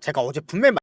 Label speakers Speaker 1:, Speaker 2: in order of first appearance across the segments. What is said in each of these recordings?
Speaker 1: 제가 어제 분명히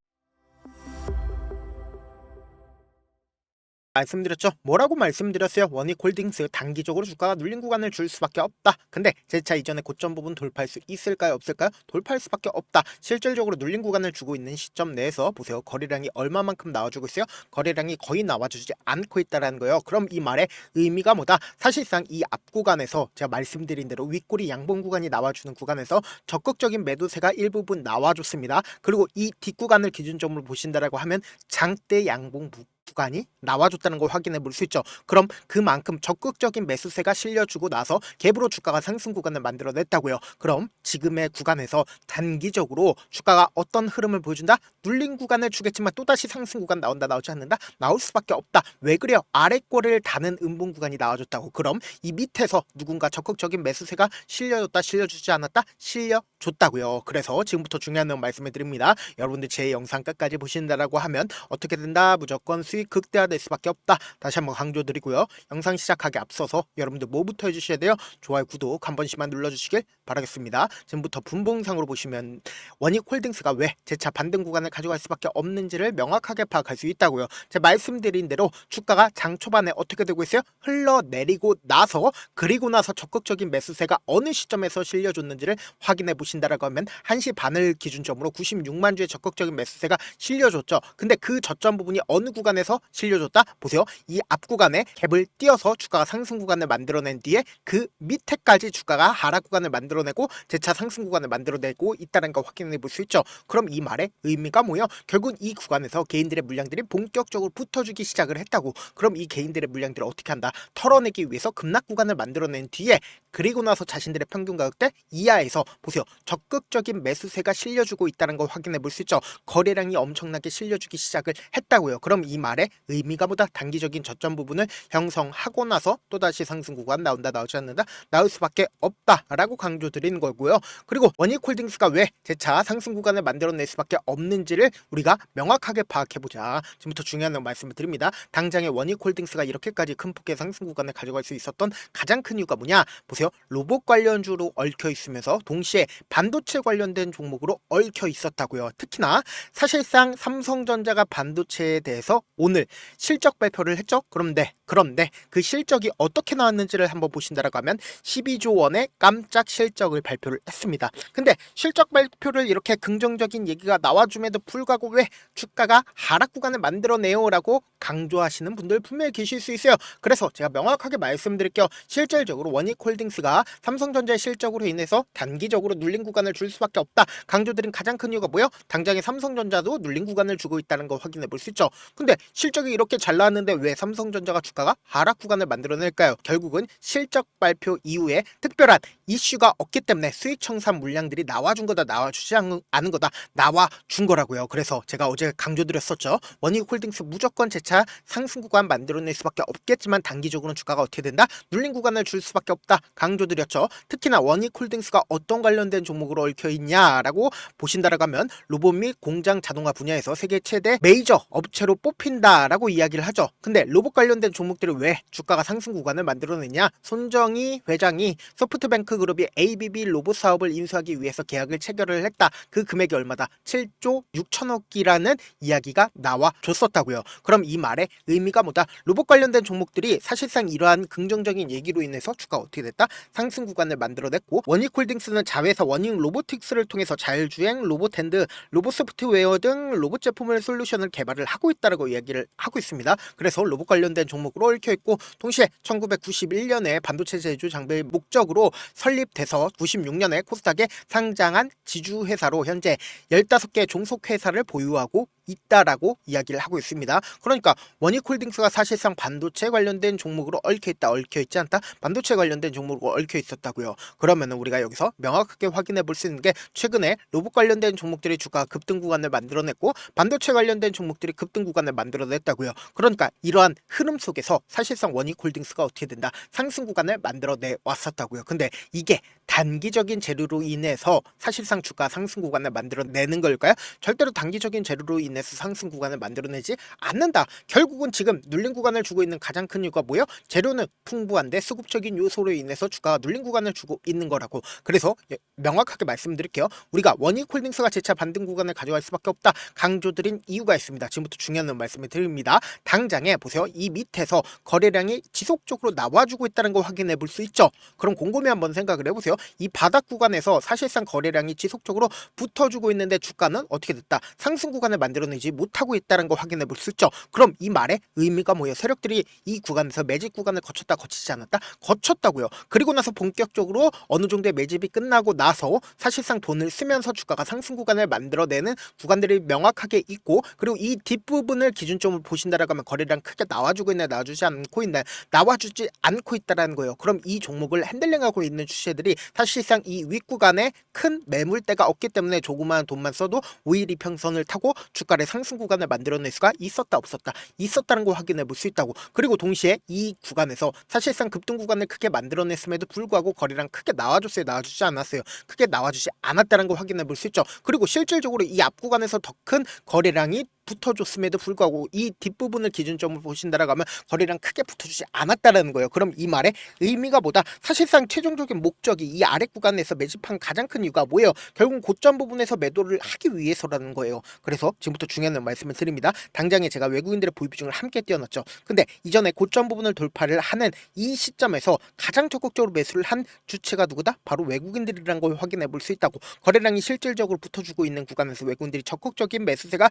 Speaker 1: 말씀드렸죠. 뭐라고 말씀드렸어요? 원익홀딩스 단기적으로 주가가 눌린 구간을 줄 수밖에 없다. 근데 재차 이전에 고점 부분 돌파할 수 있을까요? 없을까요? 돌파할 수밖에 없다. 실질적으로 눌린 구간을 주고 있는 시점 내에서 보세요. 거래량이 얼마만큼 나와주고 있어요? 거래량이 거의 나와주지 않고 있다는 거예요. 그럼 이 말의 의미가 뭐다? 사실상 이 앞 구간에서 제가 말씀드린 대로 윗꼬리 양봉 구간이 나와주는 구간에서 적극적인 매도세가 일부분 나와줬습니다. 그리고 이 뒷구간을 기준점으로 보신다라고 하면 장대 양봉 구간이 나와줬다는 걸 확인해 볼 수 있죠. 그럼 그만큼 적극적인 매수세가 실려주고 나서 갭으로 주가가 상승 구간을 만들어냈다고요. 그럼 지금의 구간에서 단기적으로 주가가 어떤 흐름을 보여준다? 눌린 구간을 주겠지만 또다시 상승 구간 나온다 나오지 않는다? 나올 수밖에 없다. 왜 그래요? 아래 꼬리를 다는 음봉 구간이 나와줬다고. 그럼 이 밑에서 누군가 적극적인 매수세가 실려줬다 실려주지 않았다? 실려줬다고요. 그래서 지금부터 중요한 내용 말씀해 드립니다. 여러분들 제 영상 끝까지 보신다라고 하면 어떻게 된다? 무조건 수익 극대화될 수밖에 없다. 다시 한번 강조드리고요. 영상 시작하기 앞서서 여러분들 뭐부터 해주셔야 돼요? 좋아요, 구독 한 번씩만 눌러주시길 바라겠습니다. 지금부터 분봉상으로 보시면 원익홀딩스가 왜 재차 반등 구간을 가져갈 수밖에 없는지를 명확하게 파악할 수 있다고요. 제가 말씀드린 대로 주가가 장 초반에 어떻게 되고 있어요? 흘러내리고 나서 그리고 나서 적극적인 매수세가 어느 시점에서 실려줬는지를 확인해 보신다라고 하면 1시 반을 기준점으로 96만 주의 적극적인 매수세가 실려줬죠. 근데 그 저점 부분이 어느 구간에서 실려줬다? 보세요. 이 앞 구간에 갭을 띄어서 주가가 상승 구간을 만들어낸 뒤에 그 밑에까지 주가가 하락 구간을 만들어내고 재차 상승 구간을 만들어내고 있다는 걸 확인해 볼 수 있죠. 그럼 이 말의 의미가 뭐예요? 결국 이 구간에서 개인들의 물량들이 본격적으로 붙어주기 시작을 했다고. 그럼 이 개인들의 물량들을 어떻게 한다? 털어내기 위해서 급락 구간을 만들어낸 뒤에 그리고 나서 자신들의 평균 가격대 이하에서 보세요. 적극적인 매수세가 실려주고 있다는 걸 확인해 볼 수 있죠. 거래량이 엄청나게 실려주기 시작을 했다고요. 그럼 이 말의 의미가 뭐다? 단기적인 저점 부분을 형성하고 나서 또다시 상승 구간 나온다 나오지 않는다? 나올 수밖에 없다라고 강조드리는 거고요. 그리고 원익홀딩스가 왜 재차 상승 구간을 만들어낼 수밖에 없는지를 우리가 명확하게 파악해보자. 지금부터 중요한 거 말씀을 드립니다. 당장의 원익홀딩스가 이렇게까지 큰 폭의 상승 구간을 가져갈 수 있었던 가장 큰 이유가 뭐냐? 보세요. 로봇 관련주로 얽혀 있으면서 동시에 반도체 관련된 종목으로 얽혀 있었다고요. 특히나 사실상 삼성전자가 반도체에 대해서 오늘 실적 발표를 했죠. 그런데 그 실적이 어떻게 나왔는지를 한번 보신다라고 하면 12조 원의 깜짝 실적을 발표를 했습니다. 근데 실적 발표를 이렇게 긍정적인 얘기가 나와줌에도 불구하고 왜 주가가 하락 구간을 만들어내요라고 강조하시는 분들 분명히 계실 수 있어요. 그래서 제가 명확하게 말씀드릴게요. 실질적으로 원익홀딩스가 삼성전자의 실적으로 인해서 단기적으로 눌린 구간을 줄 수밖에 없다. 강조드린 가장 큰 이유가 뭐예요? 당장의 삼성전자도 눌린 구간을 주고 있다는 거 확인해 볼 수 있죠. 근데 실적이 이렇게 잘 나왔는데 왜 삼성전자가 주가가 하락 구간을 만들어낼까요? 결국은 실적 발표 이후에 특별한 이슈가 없기 때문에 수익 청산 물량들이 나와준 거다 나와주지 않은 거다 나와준 거라고요. 그래서 제가 어제 강조드렸었죠. 원익홀딩스 무조건 재차 상승 구간 만들어낼 수밖에 없겠지만 단기적으로는 주가가 어떻게 된다? 눌린 구간을 줄 수밖에 없다 강조드렸죠. 특히나 원익홀딩스가 어떤 관련된 종목으로 얽혀 있냐라고 보신다라고 하면 로봇 및 공장 자동화 분야에서 세계 최대 메이저 업체로 뽑힌다라고 이야기를 하죠. 근데 로봇 관련된 종목들이 왜 주가가 상승 구간을 만들어내냐? 손정희 회장이 소프트뱅크 그룹이 ABB 로봇 사업을 인수하기 위해서 계약을 체결을 했다. 그 금액이 얼마다? 7조 6천억이라는 이야기가 나와 줬었다고요. 그럼 이 말의 의미가 뭐다? 로봇 관련된 종목들이 사실상 이러한 긍정적인 얘기로 인해서 주가가 어떻게 됐다? 상승 구간을 만들어냈고 원익홀딩스는 자회사 원익 로보틱스를 통해서 자율주행, 로봇핸드, 로봇 소프트웨어 등 로봇 제품을 솔루션을 개발을 하고 있다고 이야기를 하고 있습니다. 그래서 로봇 관련된 종목으로 얽혀 있고 동시에 1991년에 반도체 제조 장비의 목적으로 설립돼서 96년에 코스닥에 상장한 지주회사로 현재 15개 종속회사를 보유하고 있다라고 이야기를 하고 있습니다. 그러니까 원익홀딩스가 사실상 반도체 관련된 종목으로 얽혀 있다 얽혀 있지 않다? 반도체 관련된 종목으로 얽혀 있었다고요. 그러면 우리가 여기서 명확하게 확인해 볼 수 있는 게 최근에 로봇 관련된 종목들이 주가 급등 구간을 만들어냈고 반도체 관련된 종목들이 급등 구간을 만들어냈다고요. 그러니까 이러한 흐름 속에서 사실상 원익홀딩스가 어떻게 된다? 상승 구간을 만들어내 왔었다고요. 근데 이게 단기적인 재료로 인해서 사실상 주가 상승 구간을 만들어내는 걸까요? 절대로 단기적인 재료로 인해 인해서 상승 구간을 만들어내지 않는다. 결국은 지금 눌린 구간을 주고 있는 가장 큰 이유가 뭐예요? 재료는 풍부한데 수급적인 요소로 인해서 주가가 눌린 구간을 주고 있는 거라고. 그래서 명확하게 말씀드릴게요. 우리가 원익홀딩스가 재차 반등 구간을 가져갈 수밖에 없다 강조드린 이유가 있습니다. 지금부터 중요한 말씀을 드립니다. 당장에 보세요. 이 밑에서 거래량이 지속적으로 나와주고 있다는 걸 확인해 볼 수 있죠. 그럼 곰곰이 한번 생각을 해보세요. 이 바닥 구간에서 사실상 거래량이 지속적으로 붙어주고 있는데 주가는 어떻게 됐다? 상승 구간을 만들어내지 못하고 있다는 걸 확인해 볼 수 있죠. 그럼 이 말의 의미가 뭐예요? 세력들이 이 구간에서 매집 구간을 거쳤다 거치지 않았다? 거쳤다고요. 그리고 나서 본격적으로 어느 정도의 매집이 끝나고 나서 사실상 돈을 쓰면서 주가가 상승 구간을 만들어내는 구간들이 명확하게 있고, 그리고 이 뒷부분을 기준점으로 보신다라고 하면 거래량 크게 나와주고 있나 나와주지 않고 있나, 나와주지 않고 있다라는 거예요. 그럼 이 종목을 핸들링하고 있는 주체들이 사실상 이 윗구간에 큰 매물대가 없기 때문에 조그마한 돈만 써도 5일 이평선을 타고 주가의 상승 구간을 만들어낼 수가 있었다 없었다? 있었다는 걸 확인해 볼 수 있다고. 그리고 동시에 이 구간에서 사실상 급등 구간을 크게 만들어냈음에도 불구하고 거래량 크게 나와줬어요? 나와주지 않았어요? 크게 나와주지 않았다는 걸 확인해 볼 수 있죠. 그리고 실질적으로 이 앞 구간에서 더 큰 거래량이 붙어줬음에도 불구하고 이 뒷부분을 기준점으로 보신다라고 하면 거래량 크게 붙어주지 않았다라는 거예요. 그럼 이 말의 의미가 뭐다? 사실상 최종적인 목적이 이 아래 구간에서 매집한 가장 큰 이유가 뭐예요? 결국 고점 부분에서 매도를 하기 위해서라는 거예요. 그래서 지금부터 중요한 말씀을 드립니다. 당장에 제가 외국인들의 보유 비중을 함께 띄워놨죠. 근데 이전에 고점 부분을 돌파를 하는 이 시점에서 가장 적극적으로 매수를 한 주체가 누구다? 바로 외국인들이라는 걸 확인해 볼 수 있다고. 거래량이 실질적으로 붙어주고 있는 구간에서 외국인들이 적극적인 매수세가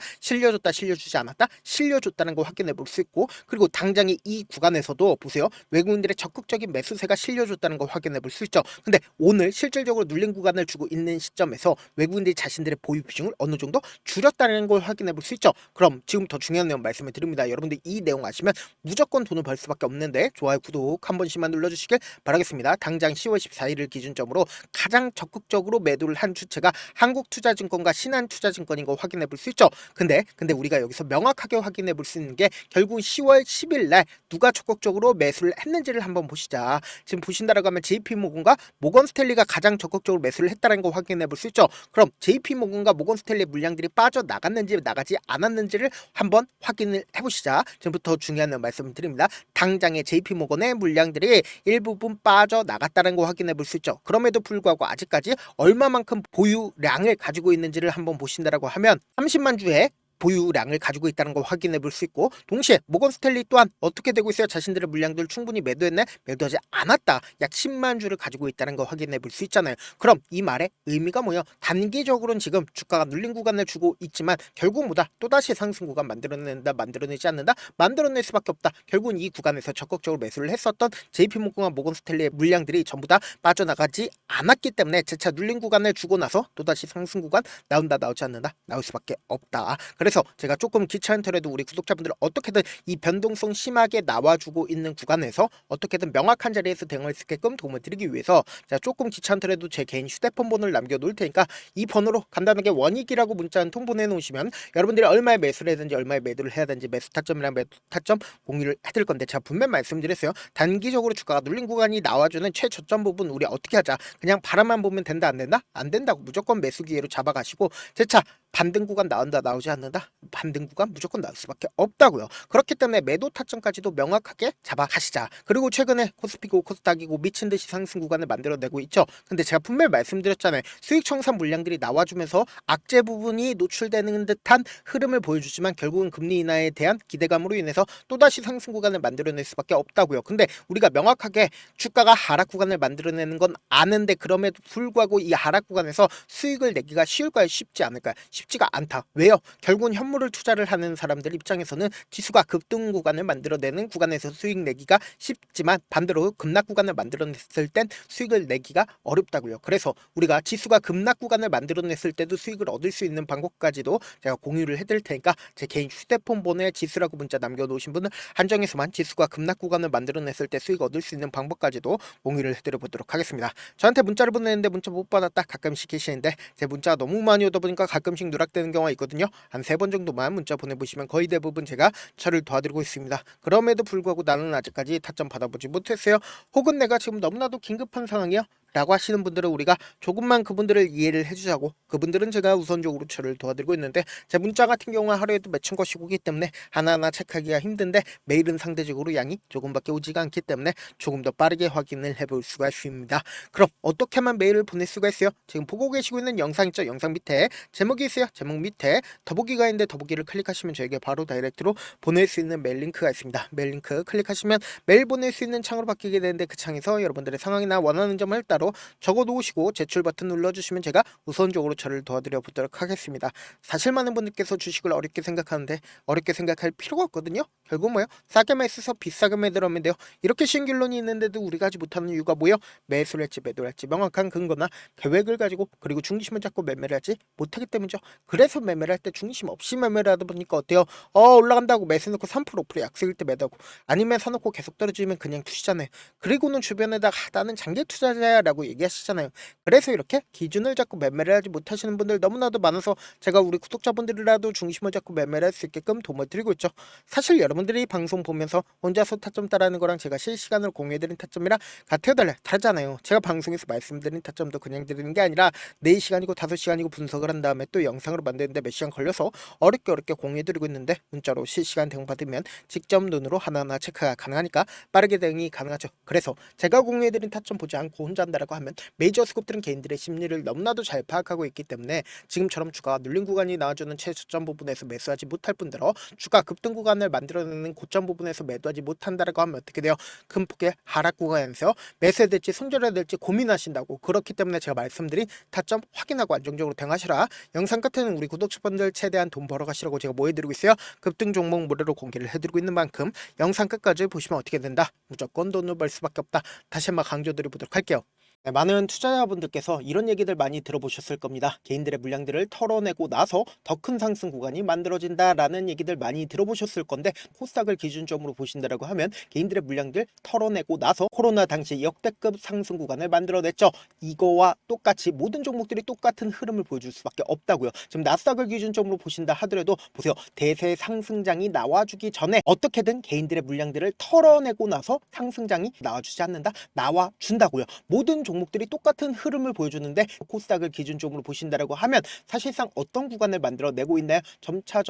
Speaker 1: 실려주지 않았다? 실려줬다는 걸 확인해 볼 수 있고, 그리고 당장에 이 구간에서도 보세요. 외국인들의 적극적인 매수세가 실려줬다는 걸 확인해 볼 수 있죠. 근데 오늘 실질적으로 눌린 구간을 주고 있는 시점에서 외국인들이 자신들의 보유 비중을 어느 정도 줄였다는 걸 확인해 볼 수 있죠. 그럼 지금 더 중요한 내용 말씀을 드립니다. 여러분들 이 내용 아시면 무조건 돈을 벌 수밖에 없는데 좋아요, 구독 한 번씩만 눌러주시길 바라겠습니다. 당장 10월 14일을 기준점으로 가장 적극적으로 매도를 한 주체가 한국투자증권과 신한투자증권인 거 확인해 볼 수 있죠. 근데 우리가 여기서 명확하게 확인해 볼 수 있는 게 결국 10월 10일 날 누가 적극적으로 매수를 했는지를 한번 보시자. 지금 보신다라고 하면 JP모건과 모건스탠리가 가장 적극적으로 매수를 했다는 거 확인해 볼 수 있죠. 그럼 JP모건과 모건스탠리 물량들이 빠져나갔는지 나가지 않았는지를 한번 확인을 해보시자. 지금부터 중요한 말씀을 드립니다. 당장에 JP모건의 물량들이 일부분 빠져나갔다는 거 확인해 볼 수 있죠. 그럼에도 불구하고 아직까지 얼마만큼 보유량을 가지고 있는지를 한번 보신다라고 하면 30만 주에 보유량을 가지고 있다는 걸 확인해 볼 수 있고, 동시에 모건스탠리 또한 어떻게 되고 있어요? 자신들의 물량들을 충분히 매도했네? 매도하지 않았다. 약 10만 주를 가지고 있다는 걸 확인해 볼 수 있잖아요. 그럼 이 말의 의미가 뭐예요? 단기적으로는 지금 주가가 눌린 구간을 주고 있지만 결국 뭐다? 또다시 상승 구간 만들어낸다? 만들어내지 않는다? 만들어낼 수밖에 없다. 결국은 이 구간에서 적극적으로 매수를 했었던 JP모건과 모건스탠리의 물량들이 전부 다 빠져나가지 않았기 때문에 재차 눌린 구간을 주고 나서 또다시 상승 구간 나온다 나오지 않는다? 나올 수밖에 없다. 그래서 제가 조금 귀찮더라도 우리 구독자분들 어떻게든 이 변동성 심하게 나와주고 있는 구간에서 어떻게든 명확한 자리에서 대응할 수 있게끔 도움을 드리기 위해서 제가 조금 귀찮더라도 제 개인 휴대폰 번호를 남겨놓을 테니까 이 번호로 간단하게 원익이라고 문자 한 통 보내놓으시면 여러분들이 얼마에 매수를 해야되는지 얼마에 매도를 해야 되는지 매수 타점이랑 매도 타점 공유를 해드릴 건데, 제가 분명 말씀드렸어요. 단기적으로 주가가 눌린 구간이 나와주는 최저점 부분 우리 어떻게 하자. 그냥 바람만 보면 된다 안 된다? 안 된다고. 무조건 매수 기회로 잡아가시고 재차 반등 구간 나온다 나오지 않는다? 반등 구간 무조건 나올 수밖에 없다고요. 그렇기 때문에 매도 타점까지도 명확하게 잡아가시자. 그리고 최근에 코스피고 코스닥이고 미친듯이 상승 구간을 만들어내고 있죠. 근데 제가 분명히 말씀드렸잖아요. 수익 청산 물량들이 나와주면서 악재 부분이 노출되는 듯한 흐름을 보여주지만 결국은 금리 인하에 대한 기대감으로 인해서 또다시 상승 구간을 만들어낼 수밖에 없다고요. 근데 우리가 명확하게 주가가 하락 구간을 만들어내는 건 아는데 그럼에도 불구하고 이 하락 구간에서 수익을 내기가 쉬울까요? 쉽지 않을까요? 쉽지가 않다. 왜요? 결국은 현물을 투자를 하는 사람들 입장에서는 지수가 급등 구간을 만들어내는 구간에서 수익 내기가 쉽지만 반대로 급락 구간을 만들어냈을 땐 수익을 내기가 어렵다고요. 그래서 우리가 지수가 급락 구간을 만들어냈을 때도 수익을 얻을 수 있는 방법까지도 제가 공유를 해드릴 테니까 제 개인 휴대폰 번호에 지수라고 문자 남겨놓으신 분은 한정해서만 지수가 급락 구간을 만들어냈을 때 수익 얻을 수 있는 방법까지도 공유를 해드려 보도록 하겠습니다. 저한테 문자를 보내는데 문자 못 받았다 가끔씩 계시는데 제 문자가 너무 많이 오다 보니까 가끔씩 누락되는 경우가 있거든요. 한 3번 정도만 문자 보내보시면 거의 대부분 제가 처리를 도와드리고 있습니다. 그럼에도 불구하고 나는 아직까지 타점 받아보지 못했어요. 혹은 내가 지금 너무나도 긴급한 상황이야. 라고 하시는 분들은 우리가 조금만 그분들을 이해를 해주자고, 그분들은 제가 우선적으로 처리를 도와드리고 있는데, 제 문자 같은 경우는 하루에도 몇천 건씩 오기 때문에 하나하나 체크하기가 힘든데, 메일은 상대적으로 양이 조금밖에 오지가 않기 때문에 조금 더 빠르게 확인을 해볼 수가 있습니다. 그럼 어떻게 하면 메일을 보낼 수가 있어요? 지금 보고 계시고 있는 영상 있죠? 영상 밑에 제목이 있어요. 제목 밑에 더보기가 있는데 더보기를 클릭하시면 저에게 바로 다이렉트로 보낼 수 있는 메일 링크가 있습니다. 메일 링크 클릭하시면 메일 보낼 수 있는 창으로 바뀌게 되는데, 그 창에서 여러분들의 상황이나 원하는 점을 따로 적어 놓으시고 제출 버튼 눌러주시면 제가 우선적으로 저를 도와드려 보도록 하겠습니다. 사실 많은 분들께서 주식을 어렵게 생각하는데 어렵게 생각할 필요가 없거든요. 결국 뭐요? 싸게만 있어서 비싸게 매들하면 돼요. 이렇게 쉬운 결론이 있는데도 우리가 하지 못하는 이유가 뭐예요? 매수를 할지 매도를 할지 명확한 근거나 계획을 가지고, 그리고 중심을 잡고 매매를 하지 못하기 때문이죠. 그래서 매매를 할 때 중심 없이 매매를 하다 보니까 어때요? 올라간다고 매수 넣고 3% 5% 약속일 때 매도하고, 아니면 사놓고 계속 떨어지면 그냥 투시잖아요. 그리고는 주변에다가 나는 장기 투자자야 라고 얘기하시잖아요. 그래서 이렇게 기준을 잡고 매매를 하지 못하시는 분들 너무나도 많아서 제가 우리 구독자분들이라도 중심을 잡고 매매를 할 수 있게끔 도움을 드리고 있죠. 사실 여러분들이 방송 보면서 혼자서 타점 따라하는 거랑 제가 실시간으로 공유해드린 타점이랑 같아요, 달라요? 다르잖아요. 제가 방송에서 말씀드린 타점도 그냥 드리는 게 아니라 4시간이고 5시간이고 분석을 한 다음에 또 영상으로 만드는데 몇 시간 걸려서 어렵게 공유해드리고 있는데, 문자로 실시간 대응 받으면 직접 눈으로 하나하나 체크가 가능하니까 빠르게 대응이 가능하죠. 그래서 제가 공유해드린 타점 보지 않고 혼자 한다라고 하면 메이저 스skup들은 개인들의 심리를 너무나도 잘 파악하고 있기 때문에 지금처럼 주가가 눌린 구간이 나와주는 최저점 부분에서 매수하지 못할 뿐더러 주가 급등 구간을 만들어내는 고점 부분에서 매도하지 못한다라고 하면 어떻게 돼요? 큰 폭의 하락 구간에서 매수해야 될지 손절해야 될지 고민하신다고. 그렇기 때문에 제가 말씀드린 타점 확인하고 안정적으로 대응하시라. 영상 끝에는 우리 구독자분들 최대한 돈 벌어가시라고 제가 뭐 해드리고 있어요? 급등 종목 무료로 공개를 해드리고 있는 만큼 영상 끝까지 보시면 어떻게 된다? 무조건 돈을 벌 수밖에 없다. 다시 한번 강조드려보도록 할게요. 네, 많은 투자자분들께서 이런 얘기들 많이 들어보셨을 겁니다. 개인들의 물량들을 털어내고 나서 더 큰 상승 구간이 만들어진다라는 얘기들 많이 들어보셨을 건데, 코스닥을 기준점으로 보신다라고 하면 개인들의 물량들 털어내고 나서 코로나 당시 역대급 상승 구간을 만들어냈죠. 이거와 똑같이 모든 종목들이 똑같은 흐름을 보여줄 수밖에 없다고요. 지금 나스닥을 기준점으로 보신다 하더라도 보세요. 대세 상승장이 나와주기 전에 어떻게든 개인들의 물량들을 털어내고 나서 상승장이 나와주지 않는다? 나와준다고요. 모든 종목들이 똑같은 흐름을 보여주는데, 코스닥을 기준점으로 보신다라고 하면 사실상 어떤 구간을 만들어내고 있나요? 점차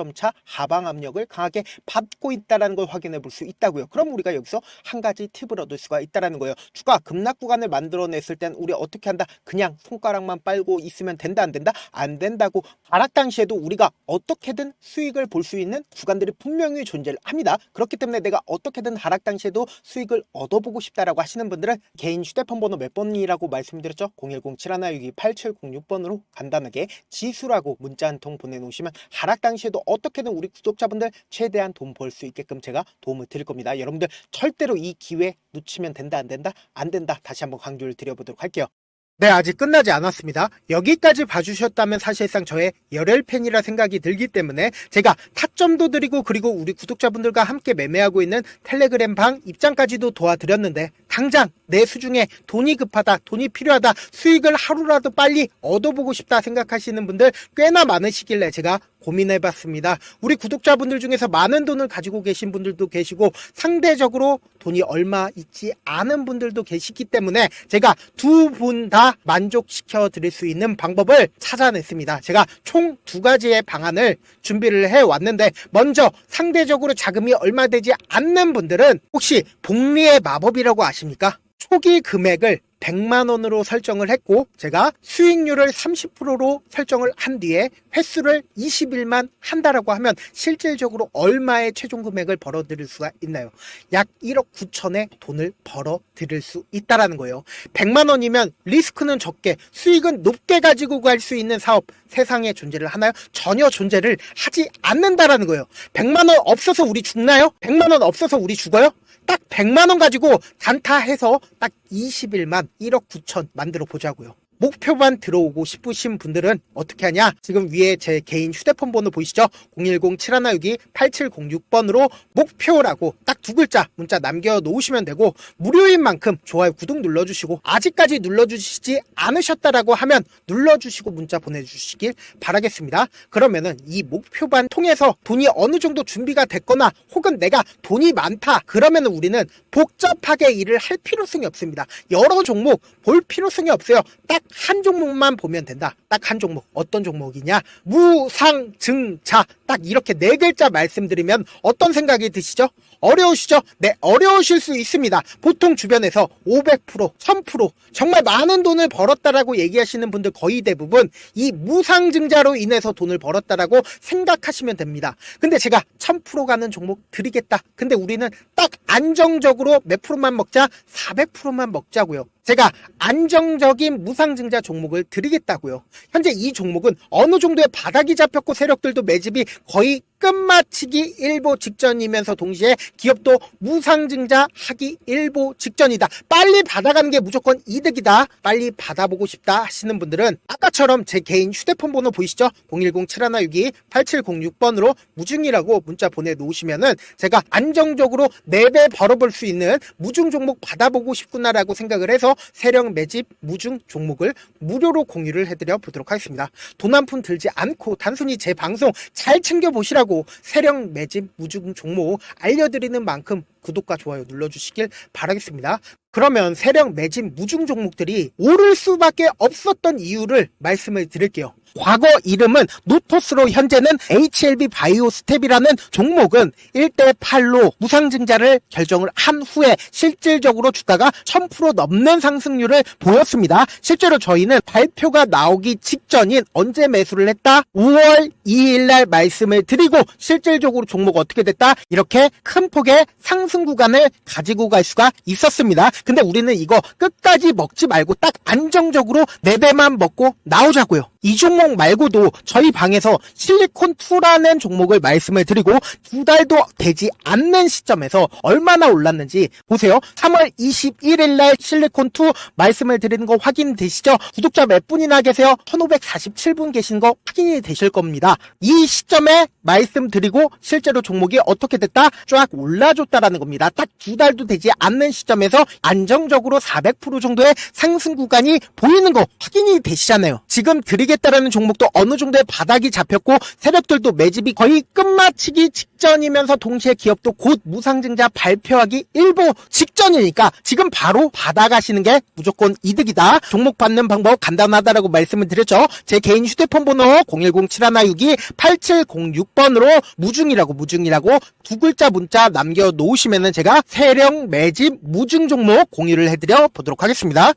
Speaker 1: 하방 압력을 강하게 받고 있다는 걸 확인해 볼 수 있다고요. 그럼 우리가 여기서 한 가지 팁을 얻을 수가 있다는 거예요. 주가 급락 구간을 만들어냈을 땐 우리 어떻게 한다? 그냥 손가락만 빨고 있으면 된다, 안 된다? 안 된다고. 하락 당시에도 우리가 어떻게든 수익을 볼 수 있는 구간들이 분명히 존재를 합니다. 그렇기 때문에 내가 어떻게든 하락 당시에도 수익을 얻어보고 싶다라고 하시는 분들은 개인 휴대폰 번호 몇 번이라고 말씀드렸죠? 010-7162-8706번으로 간단하게 지수라고 문자 한 통 보내놓으시면 하락 당시에도 어떻게든 우리 구독자분들 최대한 돈 벌 수 있게끔 제가 도움을 드릴 겁니다. 여러분들 절대로 이 기회 놓치면 된다, 안 된다? 안 된다. 다시 한번 강조를 드려보도록 할게요. 네, 아직 끝나지 않았습니다. 여기까지 봐주셨다면 사실상 저의 열혈 팬이라 생각이 들기 때문에 제가 타점도 드리고, 그리고 우리 구독자분들과 함께 매매하고 있는 텔레그램 방 입장까지도 도와드렸는데, 당장 내 수중에 돈이 급하다, 돈이 필요하다, 수익을 하루라도 빨리 얻어보고 싶다 생각하시는 분들 꽤나 많으시길래 제가 고민해봤습니다. 우리 구독자분들 중에서 많은 돈을 가지고 계신 분들도 계시고 상대적으로 돈이 얼마 있지 않은 분들도 계시기 때문에 제가 두 분 다 만족시켜 드릴 수 있는 방법을 찾아냈습니다. 제가 총 2가지의 방안을 준비를 해왔는데, 먼저 상대적으로 자금이 얼마 되지 않는 분들은 혹시 복리의 마법이라고 아십니까? 초기 금액을 100만원으로 설정을 했고, 제가 수익률을 30%로 설정을 한 뒤에 횟수를 20일만 한다라고 하면 실질적으로 얼마의 최종 금액을 벌어들일 수가 있나요? 약 1억 9천의 돈을 벌어들일 수 있다라는 거예요. 100만원이면 리스크는 적게 수익은 높게 가지고 갈 수 있는 사업, 세상에 존재를 하나요? 전혀 존재를 하지 않는다라는 거예요. 100만원 없어서 우리 죽나요? 100만원 없어서 우리 죽어요? 딱 100만원 가지고 단타해서 딱 20일만 1억 9천 만들어 보자고요. 목표만 들어오고 싶으신 분들은 어떻게 하냐? 지금 위에 제 개인 휴대폰 번호 보이시죠? 010-7162-8706번으로 목표라고 딱 두 글자 문자 남겨놓으시면 되고, 무료인 만큼 좋아요, 구독 눌러주시고, 아직까지 눌러주시지 않으셨다라고 하면 눌러주시고 문자 보내주시길 바라겠습니다. 그러면은 이 목표반 통해서 돈이 어느 정도 준비가 됐거나 혹은 내가 돈이 많다 그러면은 우리는 복잡하게 일을 할 필요성이 없습니다. 여러 종목 볼 필요성이 없어요. 딱 한 종목만 보면 된다. 딱 한 종목. 어떤 종목이냐? 무상증자. 딱 이렇게 네 글자 말씀드리면 어떤 생각이 드시죠? 어려우시죠? 네, 어려우실 수 있습니다. 보통 주변에서 500%, 1000% 정말 많은 돈을 벌었다라고 얘기하시는 분들 거의 대부분 이 무상증자로 인해서 돈을 벌었다라고 생각하시면 됩니다. 근데 제가 1000% 가는 종목 드리겠다. 근데 우리는 딱 안정적으로 몇 프로만 먹자? 400%만 먹자고요. 제가 안정적인 무상증자 종목을 드리겠다고요. 현재 이 종목은 어느 정도의 바닥이 잡혔고 세력들도 매집이 거의 끝마치기 일보 직전이면서 동시에 기업도 무상증자 하기 일보 직전이다. 빨리 받아가는 게 무조건 이득이다. 빨리 받아보고 싶다 하시는 분들은 아까처럼 제 개인 휴대폰 번호 보이시죠? 010-7162-8706번으로 무중이라고 문자 보내놓으시면은 제가 안정적으로 4배 벌어볼 수 있는 무중 종목 받아보고 싶구나라고 생각을 해서 세력 매집 무중 종목을 무료로 공유를 해드려 보도록 하겠습니다. 돈 한 푼 들지 않고 단순히 제 방송 잘 챙겨보시라고 세력 매집 무중 종목 알려드리는 만큼 구독과 좋아요 눌러주시길 바라겠습니다. 그러면 세력 매집 무중 종목들이 오를 수밖에 없었던 이유를 말씀을 드릴게요. 과거 이름은 노토스로 현재는 HLB 바이오스텝이라는 종목은 1대8로 무상증자를 결정을 한 후에 실질적으로 주가가 1000% 넘는 상승률을 보였습니다. 실제로 저희는 발표가 나오기 직전인 언제 매수를 했다? 5월 2일 날 말씀을 드리고 실질적으로 종목 어떻게 됐다? 이렇게 큰 폭의 상승 구간을 가지고 갈 수가 있었습니다. 근데 우리는 이거 끝까지 먹지 말고 딱 안정적으로 4배만 먹고 나오자고요. 이 종목 말고도 저희 방에서 실리콘2라는 종목을 말씀을 드리고 2달도 되지 않는 시점에서 얼마나 올랐는지 보세요. 3월 21일 날 실리콘2 말씀을 드리는 거 확인되시죠? 구독자 몇 분이나 계세요? 1547분 계신 거 확인이 되실 겁니다. 이 시점에 말씀드리고 실제로 종목이 어떻게 됐다? 쫙 올라줬다라는 겁니다. 딱 2달도 되지 않는 시점에서 안정적으로 400% 정도의 상승 구간이 보이는 거 확인이 되시잖아요. 지금 드리겠다라는 종목도 어느 정도의 바닥이 잡혔고 세력들도 매집이 거의 끝마치기 직전이면서 동시에 기업도 곧 무상증자 발표하기 일보 직전이니까 지금 바로 받아가시는 게 무조건 이득이다. 종목 받는 방법 간단하다라고 말씀을 드렸죠. 제 개인 휴대폰 번호 010-7162-8706번으로 무중이라고 두 글자 문자 남겨놓으시면은 제가 세력 매집 무중 종목 공유를 해드려 보도록 하겠습니다.